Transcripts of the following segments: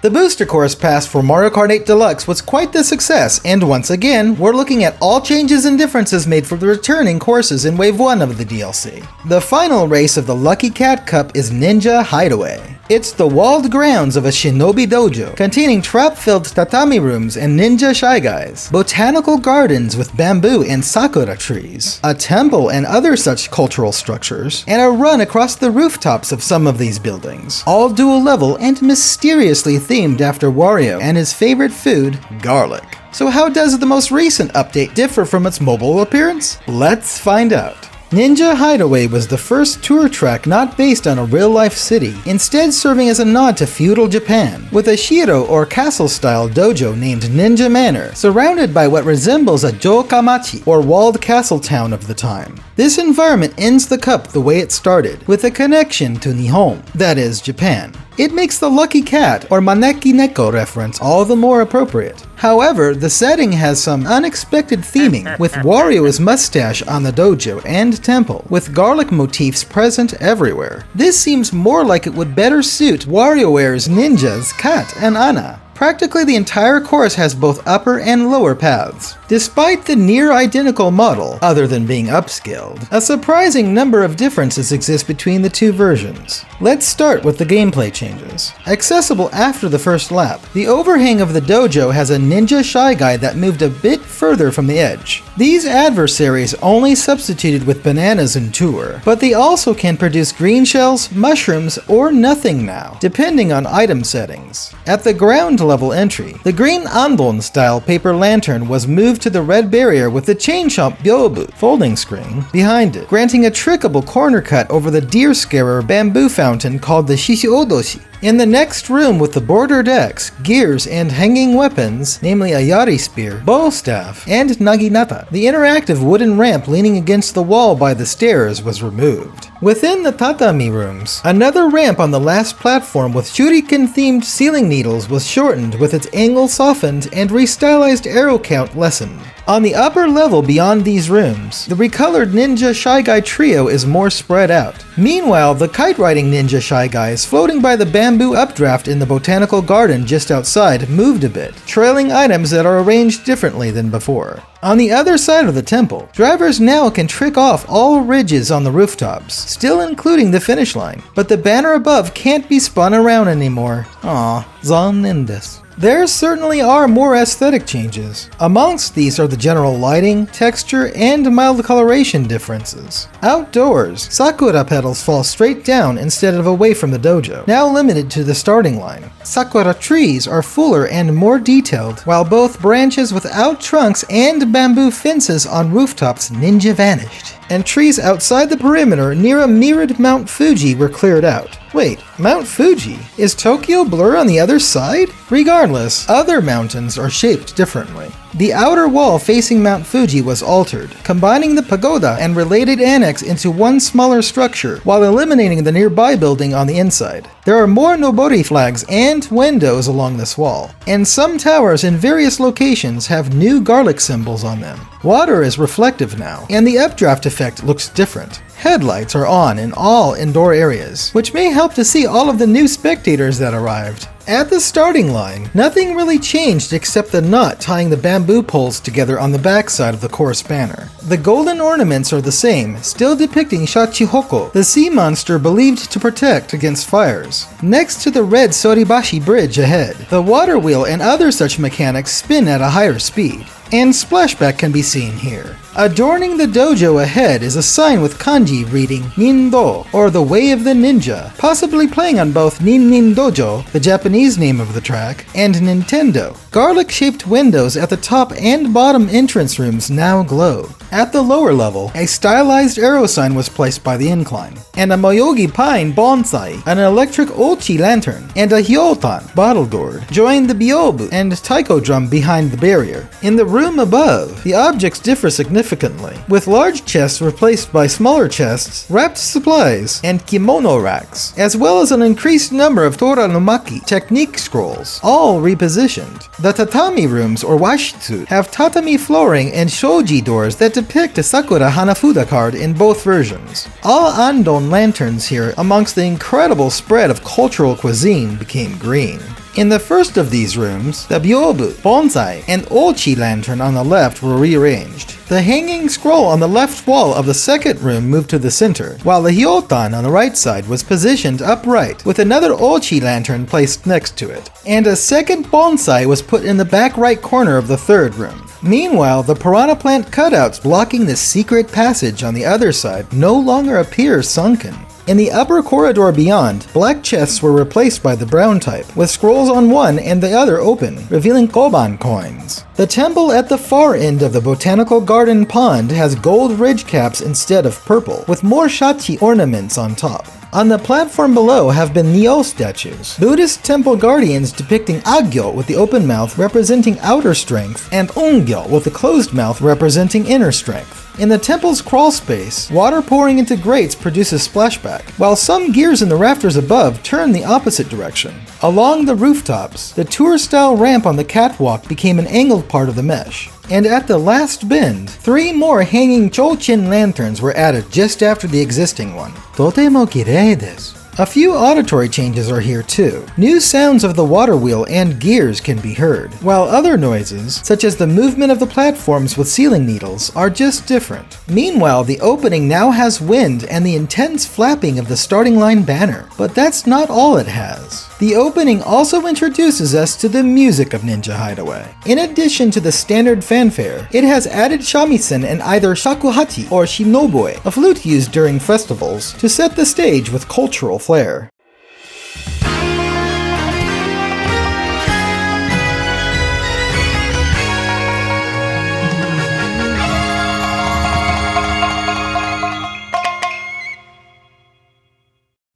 The booster course pass for Mario Kart 8 Deluxe was quite the success, and once again, we're looking at all changes and differences made for the returning courses in Wave 1 of the DLC. The final race of the Lucky Cat Cup is Ninja Hideaway. It's the walled grounds of a shinobi dojo, containing trap-filled tatami rooms and ninja shy guys, botanical gardens with bamboo and sakura trees, a temple and other such cultural structures, and a run across the rooftops of some of these buildings, all dual level and mysteriously themed after Wario and his favorite food, garlic. So how does the most recent update differ from its mobile appearance? Let's find out. Ninja Hideaway was the first tour track not based on a real-life city, instead serving as a nod to feudal Japan, with a shiro or castle-style dojo named Ninja Manor, surrounded by what resembles a jokamachi or walled castle town of the time. This environment ends the cup the way it started, with a connection to Nihon, that is, Japan. It makes the Lucky Cat or Maneki Neko reference all the more appropriate. However, the setting has some unexpected theming, with Wario's mustache on the dojo and temple, with garlic motifs present everywhere. This seems more like it would better suit WarioWare's ninjas Kat and Anna. Practically the entire course has both upper and lower paths. Despite the near-identical model, other than being upscaled, a surprising number of differences exist between the two versions. Let's start with the gameplay changes. Accessible after the first lap, the overhang of the dojo has a ninja shy guy that moved a bit further from the edge. These adversaries only substituted with bananas in Tour, but they also can produce green shells, mushrooms, or nothing now, depending on item settings. At the ground level entry, the green Andon style paper lantern was moved to the red barrier with the chain shop Byobu folding screen behind it, granting a trickable corner cut over the deer scarer bamboo fountain called the Shishiodoshi. In the next room with the border decks, gears, and hanging weapons, namely a yari spear, bow staff, and naginata, the interactive wooden ramp leaning against the wall by the stairs was removed. Within the tatami rooms, another ramp on the last platform with shuriken-themed ceiling needles was shortened with its angle softened and restylized arrow count lessened. On the upper level beyond these rooms, the recolored Ninja Shy Guy trio is more spread out. Meanwhile, the kite-riding Ninja Shy Guys floating by the bamboo updraft in the botanical garden just outside moved a bit, trailing items that are arranged differently than before. On the other side of the temple, drivers now can trick off all ridges on the rooftops, still including the finish line, but the banner above can't be spun around anymore. Aw, zannen desu. There certainly are more aesthetic changes. Amongst these are the general lighting, texture, and mild coloration differences. Outdoors, sakura petals fall straight down instead of away from the dojo, now limited to the starting line. Sakura trees are fuller and more detailed, while both branches without trunks and bamboo fences on rooftops ninja vanished, and trees outside the perimeter near a mirrored Mount Fuji were cleared out. Wait, Mount Fuji? Is Tokyo Blur on the other side? Regardless, other mountains are shaped differently. The outer wall facing Mount Fuji was altered, combining the pagoda and related annex into one smaller structure, while eliminating the nearby building on the inside. There are more Nobori flags and windows along this wall, and some towers in various locations have new garlic symbols on them. Water is reflective now, and the updraft effect looks different. Headlights are on in all indoor areas, which may help to see all of the new spectators that arrived. At the starting line, nothing really changed except the knot tying the bamboo poles together on the backside of the course banner. The golden ornaments are the same, still depicting Shachihoko, the sea monster believed to protect against fires. Next to the red Soribashi bridge ahead, the water wheel and other such mechanics spin at a higher speed, and splashback can be seen here. Adorning the dojo ahead is a sign with kanji reading Nindo, or the Way of the Ninja, possibly playing on both Nin Nin Dojo, the Japanese name of the track, and Nintendo. Garlic-shaped windows at the top and bottom entrance rooms now glow. At the lower level, a stylized arrow sign was placed by the incline, and a Moyogi pine bonsai, an electric ochi lantern, and a hyotan bottle gourd join the byobu and taiko drum behind the barrier. In the room above, the objects differ significantly, with large chests replaced by smaller chests, wrapped supplies, and kimono racks, as well as an increased number of Tora no Maki technique scrolls, all repositioned. The tatami rooms, or washitsu, have tatami flooring and shoji doors that depict a Sakura Hanafuda card in both versions. All Andon lanterns here, amongst the incredible spread of cultural cuisine, became green. In the first of these rooms, the byobu, bonsai, and ochi lantern on the left were rearranged. The hanging scroll on the left wall of the second room moved to the center, while the hyotan on the right side was positioned upright, with another ochi lantern placed next to it. And a second bonsai was put in the back right corner of the third room. Meanwhile, the piranha plant cutouts blocking the secret passage on the other side no longer appear sunken. In the upper corridor beyond, black chests were replaced by the brown type, with scrolls on one and the other open, revealing koban coins. The temple at the far end of the botanical garden pond has gold ridge caps instead of purple, with more shachi ornaments on top. On the platform below have been Nyo statues, Buddhist temple guardians depicting Agyo with the open mouth representing outer strength, and Ungyo with the closed mouth representing inner strength. In the temple's crawl space, water pouring into grates produces splashback, while some gears in the rafters above turn the opposite direction. Along the rooftops, the tour-style ramp on the catwalk became an angled part of the mesh. And at the last bend, 3 more hanging chochin lanterns were added just after the existing one. Totemo kirei desu. A few auditory changes are here too. New sounds of the water wheel and gears can be heard, while other noises, such as the movement of the platforms with ceiling needles, are just different. Meanwhile, the opening now has wind and the intense flapping of the starting line banner, but that's not all it has. The opening also introduces us to the music of Ninja Hideaway. In addition to the standard fanfare, it has added shamisen and either shakuhachi or shinobi, a flute used during festivals, to set the stage with cultural flair.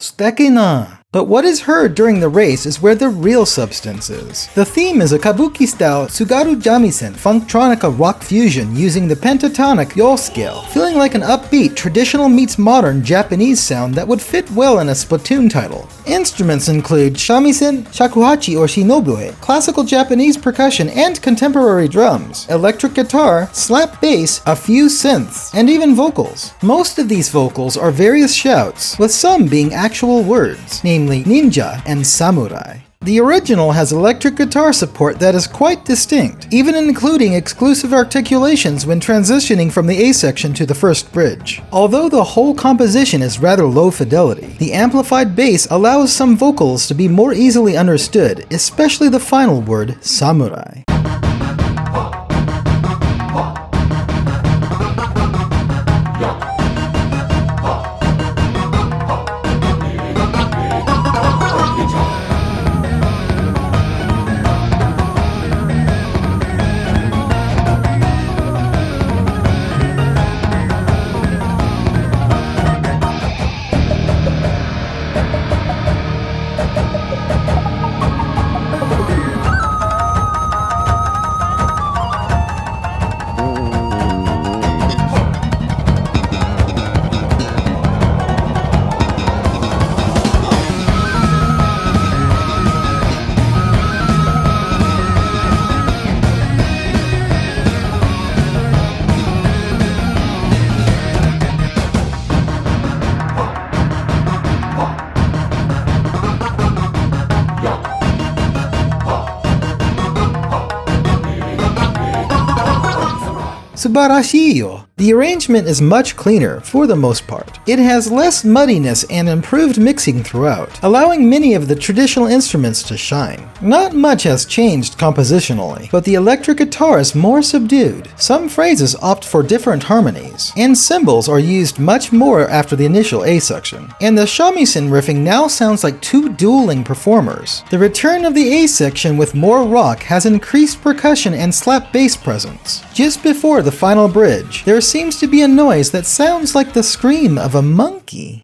Stekina! But what is heard during the race is where the real substance is. The theme is a kabuki-style Tsugaru Jamisen funktronica rock fusion using the pentatonic yo scale, feeling like an upbeat traditional meets modern Japanese sound that would fit well in a Splatoon title. Instruments include shamisen, shakuhachi or shinobi, classical Japanese percussion and contemporary drums, electric guitar, slap bass, a few synths, and even vocals. Most of these vocals are various shouts, with some being actual words, namely ninja and samurai. The original has electric guitar support that is quite distinct, even including exclusive articulations when transitioning from the A section to the first bridge. Although the whole composition is rather low fidelity, the amplified bass allows some vocals to be more easily understood, especially the final word, samurai. Subarashii yo! The arrangement is much cleaner, for the most part. It has less muddiness and improved mixing throughout, allowing many of the traditional instruments to shine. Not much has changed compositionally, but the electric guitar is more subdued. Some phrases opt for different harmonies, and cymbals are used much more after the initial A section. And the shamisen riffing now sounds like 2 dueling performers. The return of the A section with more rock has increased percussion and slap bass presence. Just before the final bridge, there seems to be a noise that sounds like the scream of a monkey.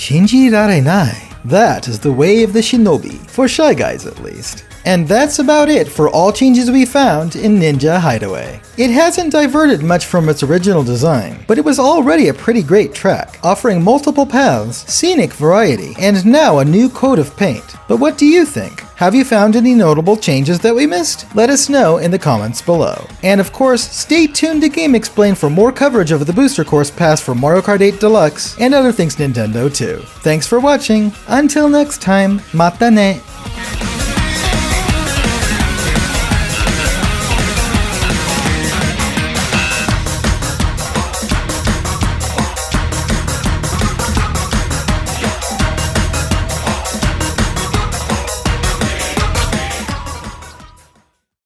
Shinjirarenai. That is the way of the shinobi, for Shy Guys at least. And that's about it for all changes we found in Ninja Hideaway. It hasn't diverted much from its original design, but it was already a pretty great track, offering multiple paths, scenic variety, and now a new coat of paint. But what do you think? Have you found any notable changes that we missed? Let us know in the comments below. And of course, stay tuned to GameXplain for more coverage of the Booster Course Pass for Mario Kart 8 Deluxe and other things Nintendo too. Thanks for watching. Until next time, mata ne!